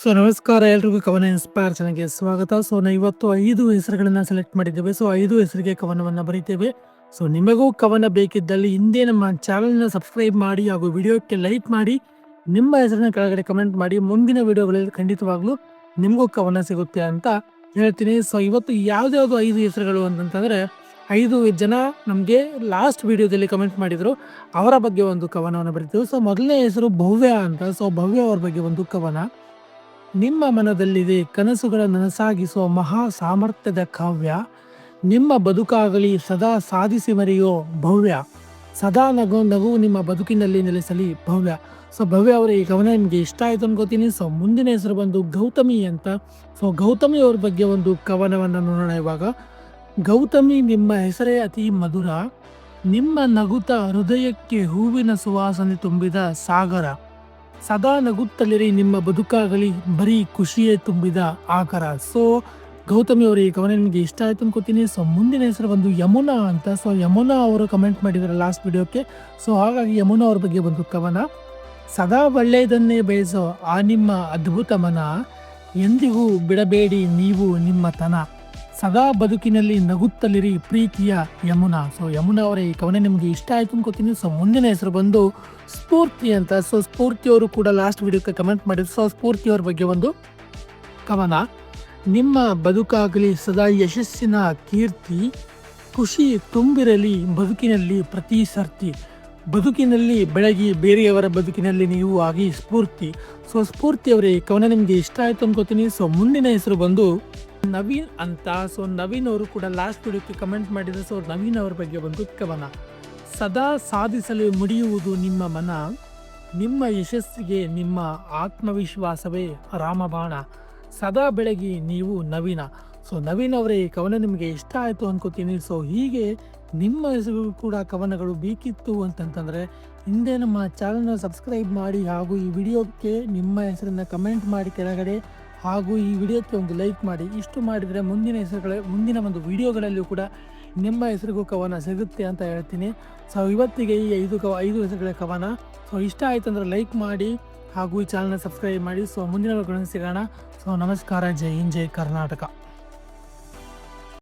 ನಮಸ್ಕಾರ ಎಲ್ರಿಗೂ ಕವನ ಇನ್ಸ್ಪೈರ್ ಚಾನಲ್ಗೆ ಸ್ವಾಗತ. ನಾವು ಇವತ್ತು 5 ಹೆಸರುಗಳನ್ನ ಸೆಲೆಕ್ಟ್ ಮಾಡಿದ್ದೇವೆ. 5 ಹೆಸರಿಗೆ ಕವನವನ್ನು ಬರೀತೇವೆ. ನಿಮಗೂ ಕವನ ಬೇಕಿದ್ದಲ್ಲಿ ಹಿಂದೆ ನಮ್ಮ ಚಾನಲ್ನ ಸಬ್ಸ್ಕ್ರೈಬ್ ಮಾಡಿ ಹಾಗೂ ವಿಡಿಯೋಕ್ಕೆ ಲೈಕ್ ಮಾಡಿ ನಿಮ್ಮ ಹೆಸರನ್ನ ಕೆಳಗಡೆ ಕಮೆಂಟ್ ಮಾಡಿ. ಮುಂದಿನ ವಿಡಿಯೋಗಳಲ್ಲಿ ಖಂಡಿತವಾಗ್ಲೂ ನಿಮಗೂ ಕವನ ಸಿಗುತ್ತೆ ಅಂತ ಹೇಳ್ತೀನಿ. ಇವತ್ತು ಯಾವ್ದಾವ್ದು 5 ಹೆಸರುಗಳು ಅಂತಂತಂದ್ರೆ 5 ಜನ ನಮಗೆ ಲಾಸ್ಟ್ ವಿಡಿಯೋದಲ್ಲಿ ಕಮೆಂಟ್ ಮಾಡಿದ್ರು, ಅವರ ಬಗ್ಗೆ ಒಂದು ಕವನವನ್ನು ಬರೀತೀವಿ. ಮೊದಲನೇ ಹೆಸರು ಭವ್ಯ ಅಂತ. ಭವ್ಯ ಅವ್ರ ಬಗ್ಗೆ ಒಂದು ಕವನ. ನಿಮ್ಮ ಮನದಲ್ಲಿದೆ ಕನಸುಗಳ ನನಸಾಗಿಸೋ ಮಹಾ ಸಾಮರ್ಥ್ಯದ ಕಾವ್ಯ, ನಿಮ್ಮ ಬದುಕಾಗಲಿ ಸದಾ ಸಾಧಿಸಿ ಮರೆಯೋ ಭವ್ಯ, ಸದಾ ನಗು ನಿಮ್ಮ ಬದುಕಿನಲ್ಲಿ ನೆಲೆಸಲಿ ಭವ್ಯ. ಭವ್ಯ ಅವರ ಈ ಕವನ ನಿಮಗೆ ಇಷ್ಟ ಆಯ್ತು ಅನ್ಕೋತೀನಿ. ಮುಂದಿನ ಹೆಸರು ಬಂದು ಗೌತಮಿ ಅಂತ. ಗೌತಮಿ ಅವ್ರ ಬಗ್ಗೆ ಒಂದು ಕವನವನ್ನು ನೋಡೋಣ ಇವಾಗ. ಗೌತಮಿ, ನಿಮ್ಮ ಹೆಸರೇ ಅತಿ ಮಧುರ, ನಿಮ್ಮ ನಗುತ್ತ ಹೃದಯಕ್ಕೆ ಹೂವಿನ ಸುವಾಸನೆ ತುಂಬಿದ ಸಾಗರ, ಸದಾ ನಗುತ್ತಲಿರಿ ನಿಮ್ಮ ಬದುಕಾಗಲಿ ಬರೀ ಖುಷಿಯೇ ತುಂಬಿದ ಆಕಾರ. ಗೌತಮಿ ಅವರು ಈ ಕವನ ನಿಮಗೆ ಇಷ್ಟ ಆಯ್ತು ಅನ್ಕೋತೀನಿ. ಮುಂದಿನ ಹೆಸರು ಬಂದು ಯಮುನಾ ಅಂತ. ಯಮುನಾ ಅವರು ಕಮೆಂಟ್ ಮಾಡಿದ್ದಾರೆ ಲಾಸ್ಟ್ ವಿಡಿಯೋಕ್ಕೆ. ಹಾಗಾಗಿ ಯಮುನಾ ಅವ್ರ ಬಗ್ಗೆ ಒಂದು ಕವನ. ಸದಾ ಒಳ್ಳೆಯದನ್ನೇ ಬಯಸೋ ಆ ನಿಮ್ಮ ಅದ್ಭುತ ಮನ, ಎಂದಿಗೂ ಬಿಡಬೇಡಿ ನೀವು ನಿಮ್ಮ ತನ, ಸದಾ ಬದುಕಿನಲ್ಲಿ ನಗುತ್ತಲಿರಿ ಪ್ರೀತಿಯ ಯಮುನಾ. ಯಮುನಾ ಅವರ ಈ ಕವನ ನಿಮಗೆ ಇಷ್ಟ ಆಯ್ತು ಅನ್ಕೋತೀನಿ. ಮುಂದಿನ ಹೆಸರು ಬಂದು ಸ್ಫೂರ್ತಿ ಅಂತ. ಸ್ಫೂರ್ತಿ ಅವರು ಕೂಡ ಲಾಸ್ಟ್ ವಿಡಿಯೋಕ್ಕೆ ಕಮೆಂಟ್ ಮಾಡಿದ್ರು. ಸ್ಫೂರ್ತಿ ಅವ್ರ ಬಗ್ಗೆ ಒಂದು ಕವನ. ನಿಮ್ಮ ಬದುಕಾಗಲಿ ಸದಾ ಯಶಸ್ಸಿನ ಕೀರ್ತಿ, ಖುಷಿ ತುಂಬಿರಲಿ ಬದುಕಿನಲ್ಲಿ ಪ್ರತಿ ಸರ್ತಿ, ಬದುಕಿನಲ್ಲಿ ಬೆಳಗಿ ಬೇರೆಯವರ ಬದುಕಿನಲ್ಲಿ ನೀವು ಆಗಿ ಸ್ಫೂರ್ತಿ. ಸ್ಫೂರ್ತಿ ಅವರ ಈ ಕವನ ನಿಮಗೆ ಇಷ್ಟ ಆಯ್ತು ಅನ್ಕೋತೀನಿ. ಮುಂದಿನ ಹೆಸರು ಬಂದು ನವೀನ್ ಅಂತ. ನವೀನ್ ಅವರು ಕೂಡ ಲಾಸ್ಟ್ ವಿಡಿಯೋಕ್ಕೆ ಕಮೆಂಟ್ ಮಾಡಿದ್ರು. ನವೀನ್ ಅವ್ರ ಬಗ್ಗೆ ಒಂದು ಕವನ. ಸದಾ ಸಾಧಿಸಲು ಮುಡಿಯುವುದು ನಿಮ್ಮ ಮನ, ನಿಮ್ಮ ಯಶಸ್ಸಿಗೆ ನಿಮ್ಮ ಆತ್ಮವಿಶ್ವಾಸವೇ ರಾಮಬಾಣ, ಸದಾ ಬೆಳಗಿ ನೀವು ನವೀನ. ನವೀನ್ ಅವರೇ ಈ ಕವನ ನಿಮಗೆ ಇಷ್ಟ ಆಯಿತು ಅನ್ಕೋತೀನಿ. ಹೀಗೆ ನಿಮ್ಮ ಹೆಸರು ಕೂಡ ಕವನಗಳು ಬೇಕಿತ್ತು ಅಂತಂತಂದರೆ ಹಿಂದೆ ನಮ್ಮ ಚಾನಲ್ನ ಸಬ್ಸ್ಕ್ರೈಬ್ ಮಾಡಿ ಹಾಗೂ ಈ ವಿಡಿಯೋಕ್ಕೆ ನಿಮ್ಮ ಹೆಸರನ್ನು ಕಮೆಂಟ್ ಮಾಡಿ ಕೆಳಗಡೆ, ಹಾಗೂ ಈ ವಿಡಿಯೋಕ್ಕೆ ಒಂದು ಲೈಕ್ ಮಾಡಿ. ಇಷ್ಟು ಮಾಡಿದರೆ ಮುಂದಿನ ಒಂದು ವಿಡಿಯೋಗಳಲ್ಲೂ ಕೂಡ ನಿಮ್ಮ ಹೆಸರಿಗೂ ಕವನ ಸಿಗುತ್ತೆ ಅಂತ ಹೇಳ್ತೀನಿ. ಇವತ್ತಿಗೆ ಈ 5 ಹೆಸರುಗಳ ಕವನ. ಇಷ್ಟ ಆಯ್ತು ಅಂದರೆ ಲೈಕ್ ಮಾಡಿ ಹಾಗೂ ಈ ಚಾನಲ್ನ ಸಬ್ಸ್ಕ್ರೈಬ್ ಮಾಡಿ. ಮುಂದಿನ ವಿಡಿಯೋಗಳಲ್ಲಿ ಸಿಗೋಣ. ನಮಸ್ಕಾರ. ಜೈ ಹಿಂದ್, ಜೈ ಕರ್ನಾಟಕ.